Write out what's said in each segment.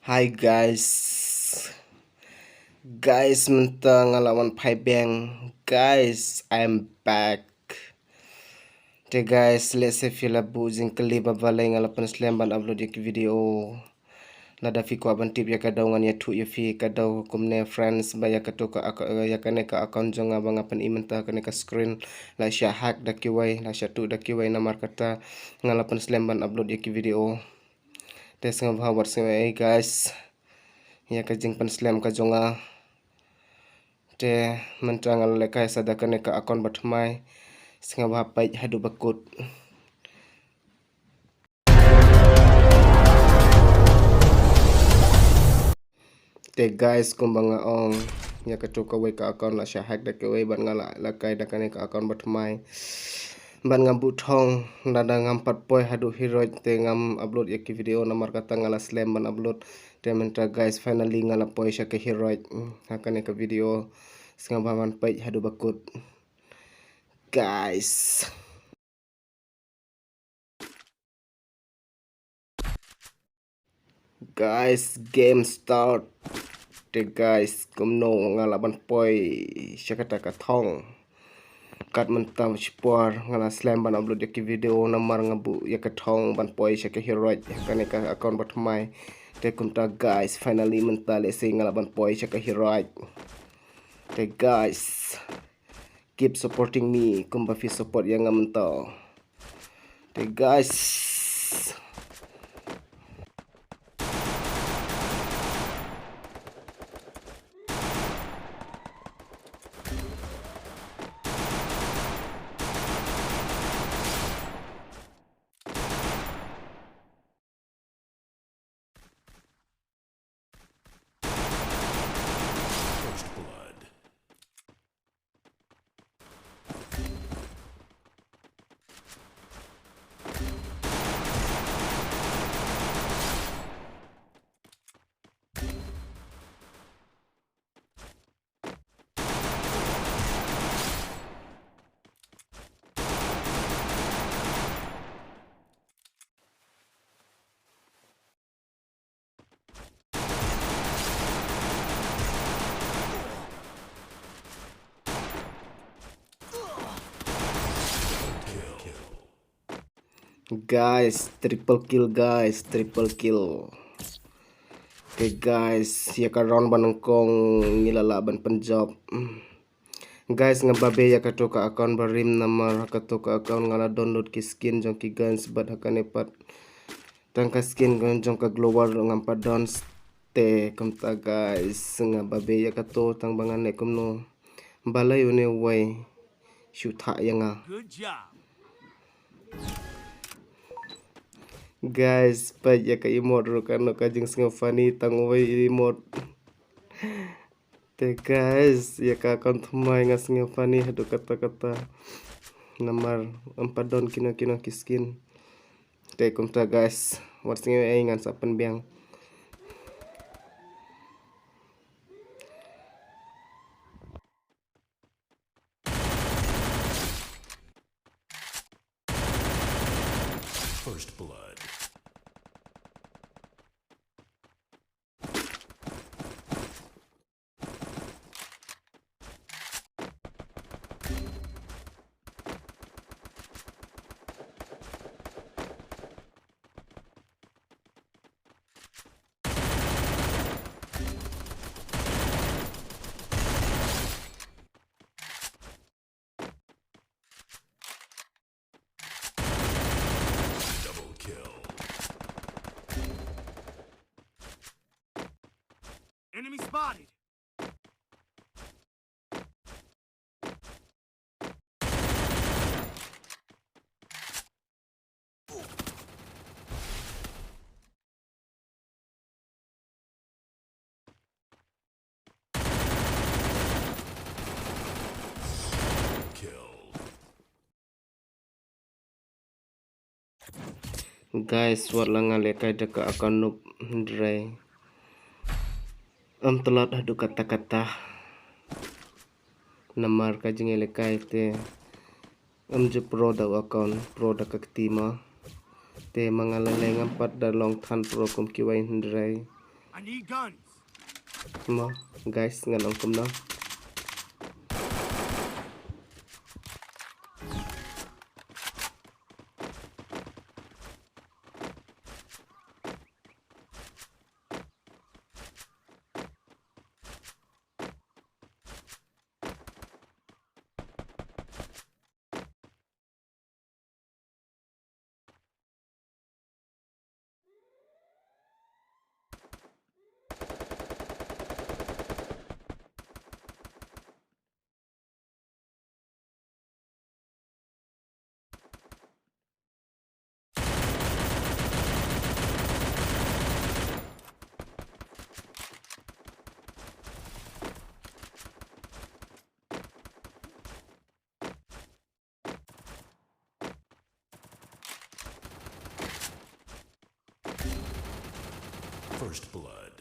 Hi guys, mentang ngelawan Pai Bang. Guys, I'm back. Okay guys, let's say fila buzing kali babalay ngalapan slamban upload yak video. Nada fi ko aban tip ya kadaw ngan ya tu ya fi kadaw kumne friends ba ya katuka ya kane ka account jong abang apan imenta kane ka screen la sya hack da kiwai la sya tu da kiwai na markata ngalapan slamban upload yak video. Tes ngabawar sing guys. Ya kajing pan slam ka jonga te mentang lekai sadakan ka akon batmai singa bapai hadu bakut te guys kumbanga ong ya katuka we ka akon la syahak da ke we ban ngala lekai da ka akon batmai ban ngambu thong dada ngampat poi hadu hiroj te ngam upload ya video nomor kata ngala slam ban upload te mentra guys finally ngala poi sya ke hiroj hakane ka video singa baman pai hadu bakut guys. Game start. Guys, kumno ngalaban poi siya kata katong. Kat mentam spor ngala slam ban upload ya video namar ngabu ya katong ban poi siya ke heroid kane ka account batmai. Te kunta guys, finally mentale say ngalaban poi siya ke heroid. Te guys, keep supporting me kumba fi support yang ngamento. Te guys. Guys, triple kill guys, triple kill. Okay guys, ya ka round banengkong ngilalaban penjob. Guys ngababe ya katoka account barim namar katoka account ngala download ki skin jong ki guns bat hakane pat. Tangka skin jong ka global ngampa dons te kamta guys ngababe ya kato tang bangan ne kumno. Balay une way shoot ha yanga. Good job. Guys, pa ya ka emote ro kan ka jing singa funny tang way emote. Te guys, ya ka account thumai ngas singa funny hadu kata-kata. Namar empadon kino kiskin. Te kumta guys, wat singa ai ngan sapen biang. First blood. Enemy spotted. Guys, wat langa lekai deka akan noob dre. Telat hadu kata-kata. Namar kajing lekai te. Je pro da akon pro da kaktima. Te mangalalay ngampat da long tan pro kum kiwai dre. I need guns. Mo, guys, ngan ongkom no. First blood.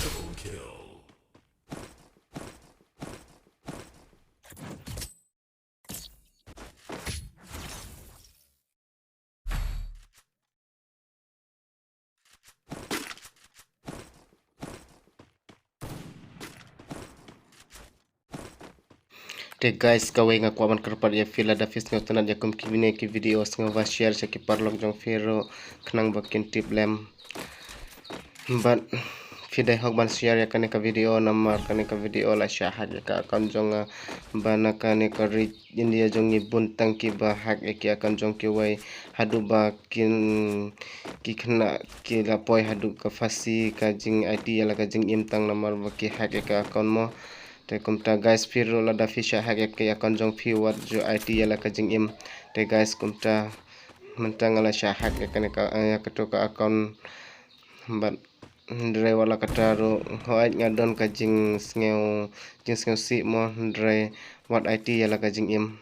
Double kill. Te guys, kawai nga kwaman kerpat ya fila da fis ngotan ya kum kivine ki video ngwa share sa ki parlok jong fero knang bakin tip lem. But fidai hok ban share ya kane ka video namar kane ka video la syahad ya ka akan jong bana kane ka reach India jong ni buntang ki ba hak ya ki akan jong ki wai hadu ba kin ki khna ki la poi hadu ka fasi ka jing IT ya la ka jing imtang namar ba ki hak ya ka akan mo te kumta guys firo la da fisha hak ya ki akan jong fi wat jo IT ya la ka jing im te guys kumta mentang la syahad ya kane ka ya ka to ka akan but Ndre wala kataro hoaj ngadon ka jing sngew si mo ndre wat IT yala ka jing im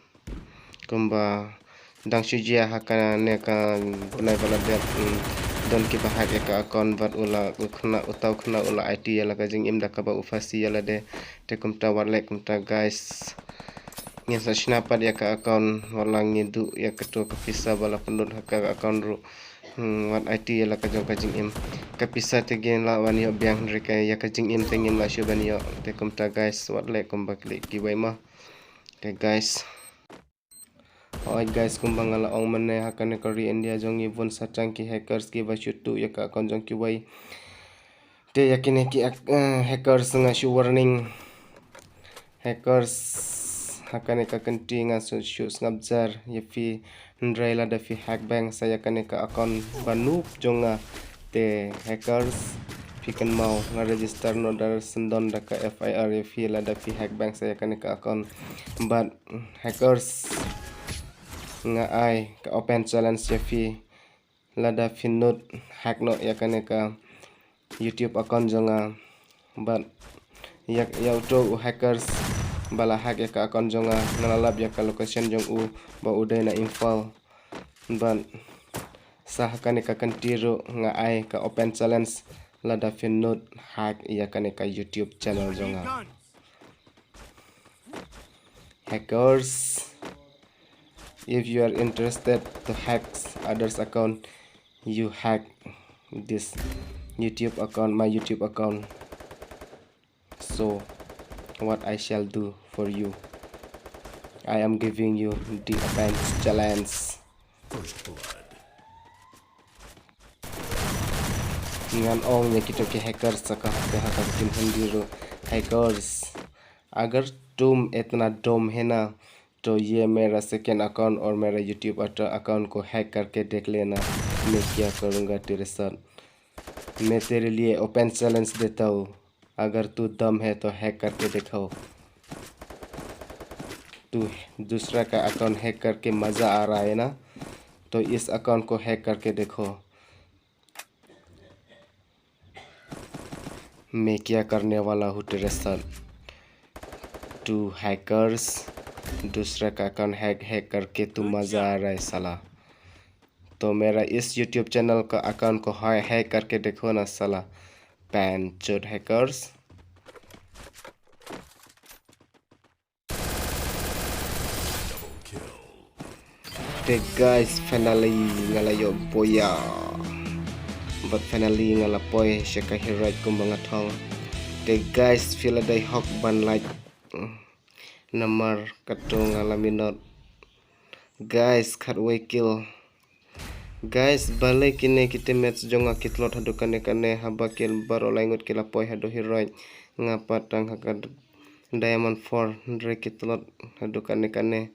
kumba dang shujia haka ne ka bunai wala det don ki bahag ka akon bat ula khna utau khna ula IT yala ka jing im da ka ba ufasi yala de te kumta wala kumta guys ngin sa snapa ya ka akon wala ngidu ya ketua kapisa bala pendut haka akon ru wat IT yala ka jong ka jing im kapisa te gen la wan yo biang reka ya ka jing im tengim la shu ban yo te kumta guys wat le kumba klik ki bai ma te guys alright guys kumbang ala ong mane hakane kori India jong ibun satang ki hackers ki ba shutu ya ka kon jong ki bai te yakine ki hackers nga shu warning hackers hakane ka kanti nga shu ngabjar ya fi ndrai la da fi hack bank saya kane ka akon banup jonga te hackers fikan mau nga register no dar sendon da ka FIR ya fi la da fi hack bank saya kane ka akon but hackers nga ai ka open challenge ya fi la da fi not hack no ya kane ka YouTube akon jonga but ya auto hackers bala hack ya ka akon jonga nalalab ya ka location jong u ba uday na info ban sah kane ka kantiro nga ai ka open challenge la da fin not hack ya kane ka YouTube channel jonga hackers. If you are interested to hack others account, you hack this YouTube account, my YouTube account. So what I shall do for you, I am giving you the offense challenge. First blood. Ngan ong ya kita ke hackers saka hacker tim handiro hackers अगर तुम इतना डम है ना तो ये मेरा second account और मेरा यूट्यूब अकाउंट को हैक करके देख लेना मैं क्या करूँगा तेरे साथ मैं तेरे लिए ओपन चैलेंज देता हूँ अगर तू दम है तो हैक करके दिखाओ। तू दूसरा का अकाउंट हैक करके मज़ा आ रहा है ना, तो इस अकाउंट को हैक करके देखो। मैं क्या करने वाला हूँ तेरे साथ। तू हैकर्स, दूसरा का अकाउंट हैक करके तू मज़ा आ रहा है साला। तो मेरा इस YouTube चैनल का अकाउंट को हैक करके देखो ना साला, पैन चोद hackers. Okay guys, finally ngalayo boya. But finally ngalapoy siya kahiraj kumbang atong. Okay guys, feel day hawk ban like namar katong ngalaminot. Guys, katway kill. Guys, balik kini kita match jonga kitlot hadu kane habakil baro langut kilapoy hadu hiraj ngapatang hakad diamond 4 ndre kitlot hadu kane.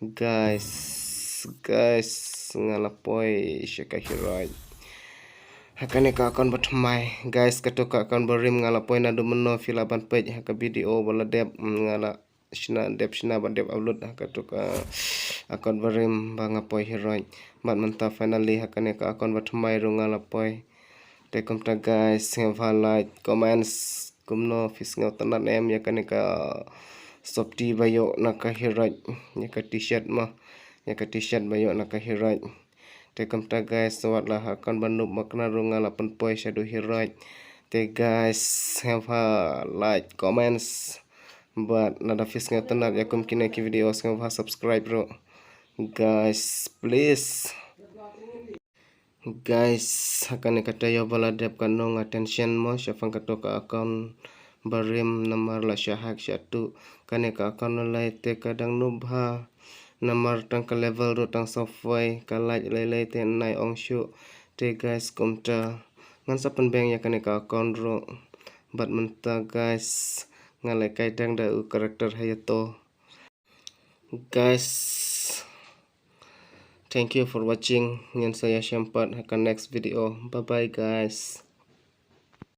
Guys ngalapoy siya kahiraj. Hakane ka akon batmay. Guys, katuka akon barim ngalapoy na dumano filaban page haka video wala dep ngala sina dep upload katuka akon barim bangapoy hiraj. Mat manta finally hakane ka akon batmay ro ngalapoy. Tekom ta guys, ngava like, comments, kumno fis ngaw tanan em yakane ka softy bayo nakahiraj yaka t-shirt mah yaka t-shirt bayo nakahiraj. Tekom ta guys, watlah akan bandu makna runga 8 poy shadow hiraj. Te guys, have a like, comments, but nada fis ngaw tanan yakum kinaki video ngava subscribe bro. Guys, please. Guys, akan katayo bala dep kanong attention mo syafang katoka account barim namar la syahak syatu kane ka account lai te kadang nubha namar tang ka level ro tang software kalaj lai te nai ong shu te guys komta ngan sapen bank ya kane ka account ro bat menta guys ngalai kai dang da u karakter hayato. Guys, thank you for watching. Ngan saya Syampat akan next video. Bye bye guys.